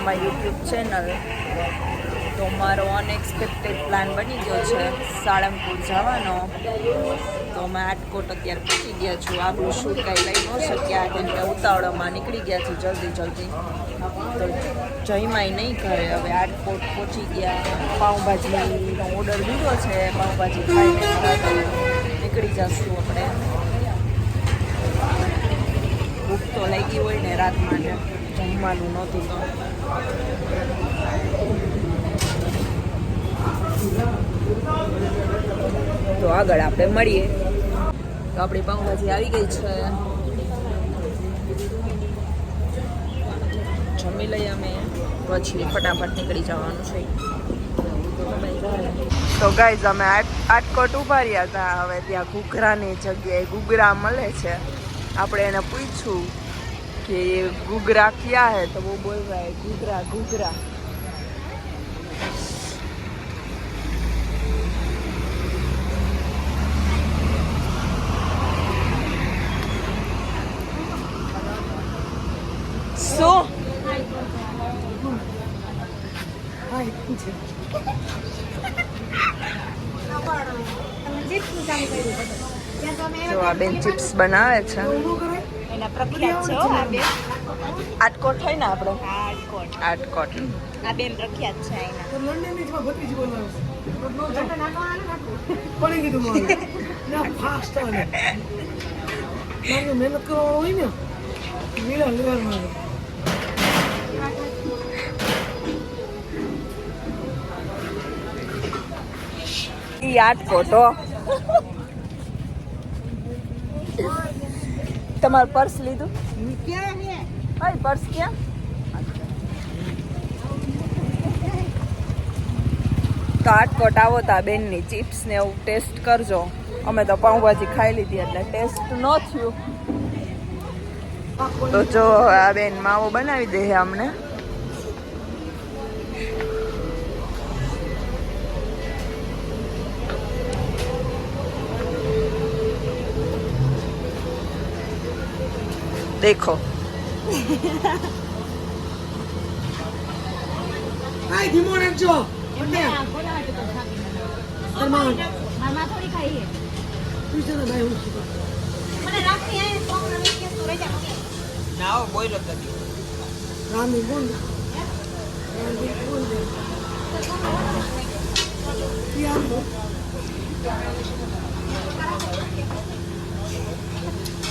My YouTube channel. તો મારો unexpected plan બની ગયો છે સાળંગપુર જવાનો. તો અમે આટકોટ અત્યારે પહોંચી ગયા છું. આપણું શૂટ કાંઈ લઈ ન શક્યા કેમ કે ઉતાવળમાં નીકળી ગયા છે જલ્દી. તો જઈમાય નહીં ઘરે. હવે આટકોટ પહોંચી ગયા. પાઉંભાજીનો ઓર્ડર દીધો છે. પાઉંભાજી ખાઈને નીકળી જશું આપણે. ભૂખ તો લાગી હોય ને રાત માટે, જમવાનું નહોતું તો આગળ આપણે મળીએ. તો આપણી પાઉંભાજી આવી ગઈ છે. જમી લઈએ અમે, પછી ફટાફટ નીકળી જવાનું છે. તો ગાઈઝ અમે આટકોટ ઉભા રહ્યા હતા. હવે ત્યાં ઘૂઘરાની જગ્યાએ ઘૂઘરા મળે છે. આપણે એને પૂછ્યું કે ઘૂઘરા ક્યાં હે, તો वो बोल रहा है घूघरा. શું જો આ બેન ચિપ્સ બનાવે છે. એના પ્રખ્યાત છે હો આ બેન. આટકોટ થાય ને આપણે આટકોટ. આ બેન પ્રખ્યાત છે એના. મહેનત કરવાનો હોય ને મીરા લેવાનું. ઈ આટકોટ હો. તમારું પર્સ લીધું? ભાઈ પર્સ ક્યાં? તો આટકોટ આવો તો આ બેનની ચિપ્સ ને એવું ટેસ્ટ કરજો. અમે તો પાઉંભાજી ખાઈ લીધી એટલે ટેસ્ટ ન થયું. તો જો આ બેન માવો બનાવી દે અમને. देखो આય ધીમો રાખજો. મામા થોડી ખાઈ હે. પૂછો ને ભાઈ હું મને રાખી હે કોમ રમી કે સુરે જા ના બોલો તકી રામી બોલ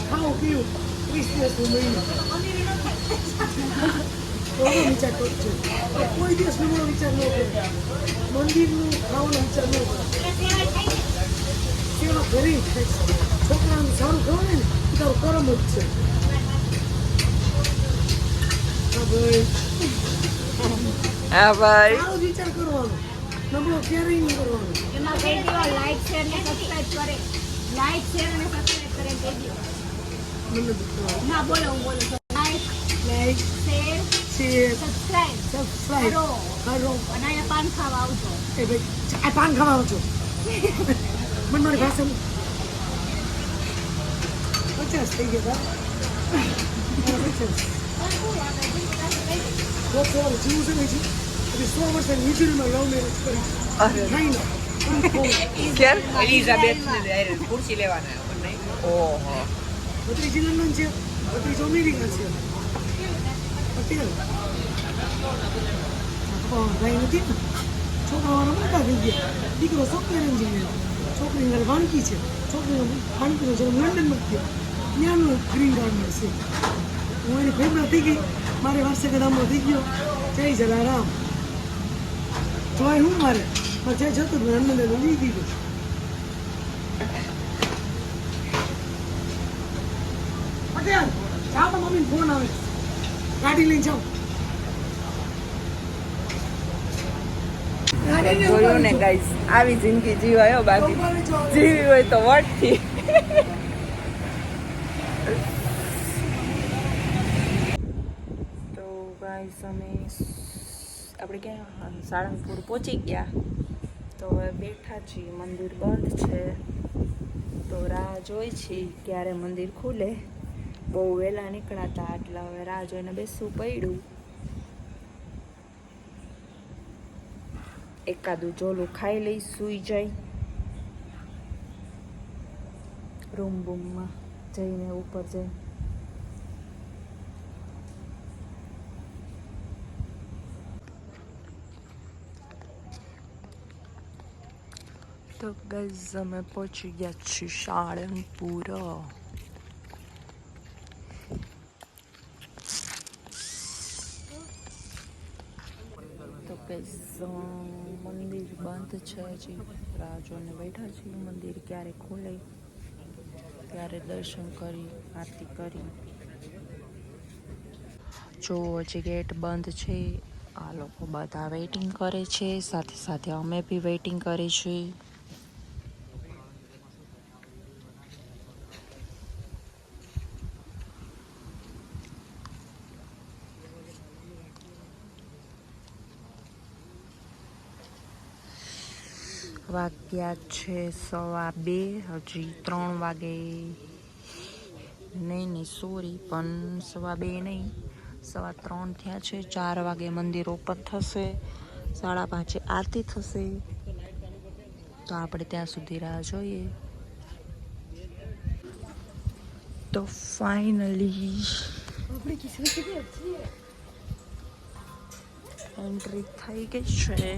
ખાઓ પીઓ ક્રિસ્મસ નો મહિનો વિચાર કરજો. કોઈ દિવસ નો વિચાર ન કરે. મંદિરનું ખાવાનો વિચાર ન કરે. કેવા ઘરે છોકરાનું સારું ખવાય ને તારું કરમ જ છે. હા ભાઈ સારો વિચાર કરવાનો, નબળો ક્યારેય નહીં કરવાનો. એમાં કહી દીધો લાઈક શેર ને સબસ્ક્રાઇબ કરે. લાઈક શેર અને સબસ્ક્રાઇબ કરે કહી દીધો. મને ના બોલો હું બોલું છું. લાઈક શેર સબસ્ક્રાઇબ કરો. કરો અને અહીંયા પાન ખાવા આવજો. એ ભાઈ આ પાન ખાવા આવજો. મને મારી ભાષા 50 થઈ ગયા. 50 જીવું છે ને હજી 100 વર્ષ વીજળીમાં લવ મેરેજ કરી નહીં એલિઝાબેથ ખુરશી લેવાના. ઓહો ભત્રીજી લંડન છે, ભત્રીજો અમેરિકા છે. પટેલ ભાઈ નથી ને છોકરાવાળા મોટા થઈ ગયા. દીકરો સોફ્ટવેર એન્જિનિયર, છોકરીને વાનકી છે. છોકરીનો વાનકીનો જન્મ લંડનમાં થયો. ત્યાંનું ગ્રીન કાર્ડ મળશે. હું એની ફેમના થઈ ગઈ. મારે વારસગડામાં થઈ ગયો. જય જલારામ જોવાય હું મારે જય જતો હનુમાન લઈ દીધું. પટેલ જાઓ તો મમ્મીને ફોન આવે, ગાડી લઈને જાઓ. જોયું ને ગાઈસ, આવી જિંદગી જીવાયો, બાકી જીવી હોય તો વટથી. તો ગાઈસ આપણે ક્યાં સાળંગપુર પહોંચી ગયા. તો હવે બેઠા છીએ, મંદિર બંધ છે. તો રાહ જોઈ છીએ ક્યારે મંદિર ખુલે. બહુ વહેલા નીકળાતા એટલે હવે રાહ જોઈને બેસવું પડ્યું. એકાદું જોલું ખાઈ લઈ, સૂઈ જાય. રૂમ બૂમમાં જઈને ઉપર જઈ તો ગાઈઝ અમે પહોંચી ગયા છીએ સાળંગપુર. તો ગાઈઝ મંદિર બંધ છે, હજી રાહ જોઈને બેઠા છીએ. મંદિર ક્યારે ખોલે ત્યારે દર્શન કરી આરતી કરી. જો હજી ગેટ બંધ છે. આ લોકો બધા વેઇટિંગ કરે છે, સાથે સાથે અમે બી વેઇટિંગ કરી છીએ. વાગ્યા છે 2:15. હજી 3 વાગે નહીં સોરી, પણ 2:15 નહીં, 3:15 થયા છે. 4 વાગે મંદિર ઓપન થશે, 5:30 આરતી થશે. તો આપણે ત્યાં સુધી રાહ જોઈએ. તો ફાઇનલી એન્ટ્રી થઈ ગઈ છે.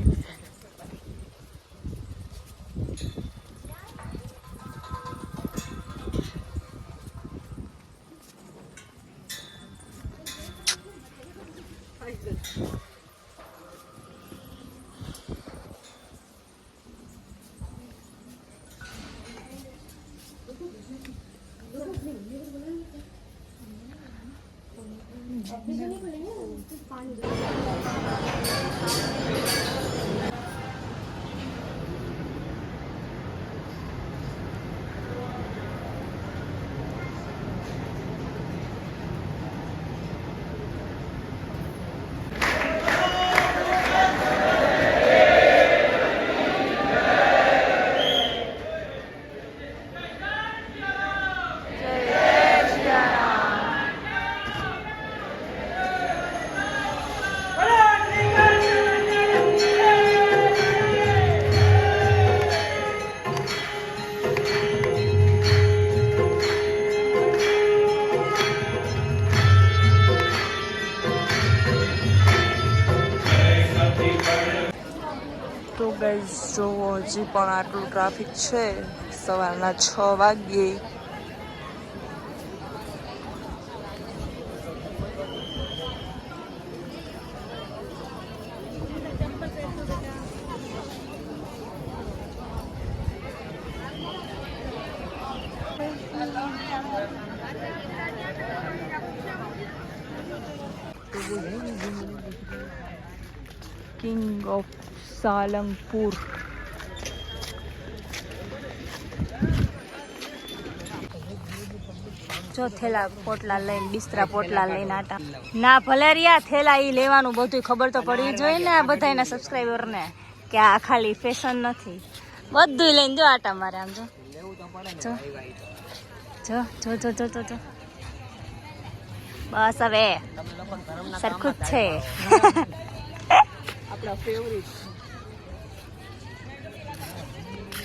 તો ગાઈઝ જો હજી પણ આટલું ટ્રાફિક છે. સવારના 6 વાગ્યે. King of Salangpur. જો થેલા પોટલા લઈને, બિસ્તરા પોટલા લઈને આટા ના ભલે રહ્યા થેલા ઈ લેવાનું બધું ખબર તો પડવી જોઈએ ને આ બધાના સબસ્ક્રાઈબરને કે આ ખાલી ફેશન નથી. બધું લઈને જો આટા મારે આમ જો જો જો જો જો જો જો બસ હવે સરખું જ છે. આપણા ફેવરિટ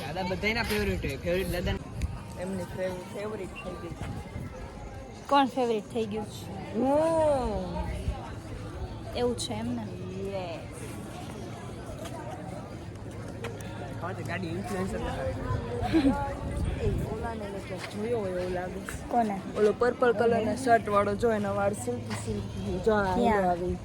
દાદા બધાના ફેવરિટ હોય. ફેવરિટ દાદા એમની ફેવરિટ થઈ ગઈ. કોણ ફેવરિટ થઈ ગયું છે? એવું છે એમ ને? ગાડી ઇન્ફ્લુએન્સર જોયો હોય એવું લાગે. કોને? ઓલો પર્પલ કલર ના શર્ટ વાળો જો એના વાળ સિલ્કી સિલ્કી જો આવી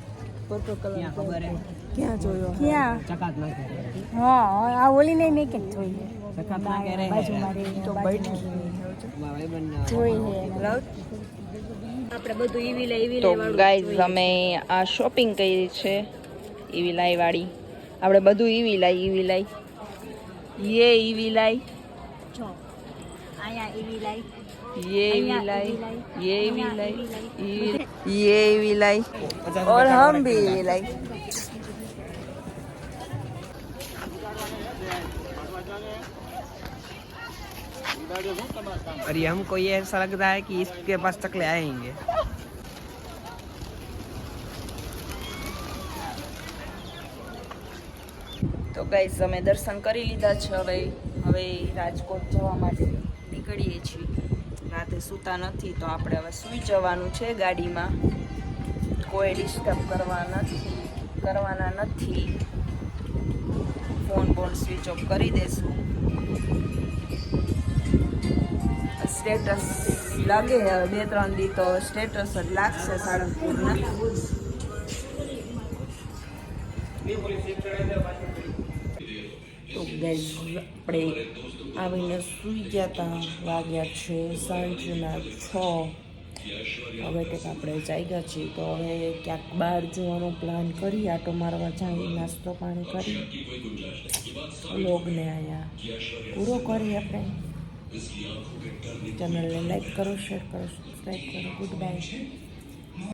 પર્પલ કલર ખબર હે ક્યાં જોયો? ક્યાં? ચકાત ના કરે. હા આ ઓલી નહીં મેં કેમ જોઈ? ચકાત ના કરે બાજુમાં રે તો બેઠી જોઈ હે. આપણે બધું ઈવી લઈ તો ગાઈઝ અમે આ શોપિંગ કરી છે ઈવી લાઈ વાળી. આપણે બધું ઈવી લાઈ યે ઈવી લાઈ જો આયા ઈવી લાઈ ये भी लाई, ये भी लाई, ये भी लाई और हम भी लाई. और ये हमको ये ऐसा लग रहा है कि इसके पास तक ले आएंगे. તો ગાઈસ અમે દર્શન કરી લીધા છે. હવે રાજકોટ જવા માટે નીકળીએ છીએ. રાતે સૂતા નથી તો આપણે હવે સૂઈ જવાનું છે ગાડીમાં. કોઈ ડિસ્ટર્બ કરવાના નથી. ફોન સ્વિચ ઓફ કરી દેશું. સ્ટેટસ લાગે હવે 2-3 દી તો સ્ટેટસ જ લાગશે સાળંગપુરના. તો ગાઈસ આપણે આવીને સૂઈ ગયા હતા. વાગ્યા છે સાંજના 6. હવે કંઈક આપણે જાગ્યા છીએ તો હવે ક્યાંક બહાર જવાનો પ્લાન કરી, આટો મારવા જઈ, નાસ્તો પાણી કરી વ્લોગને અહીંયા પૂરો કરીએ. આપણે ચેનલને લાઈક કરો, શેર કરો, સબસ્ક્રાઈબ કરો. Good bye.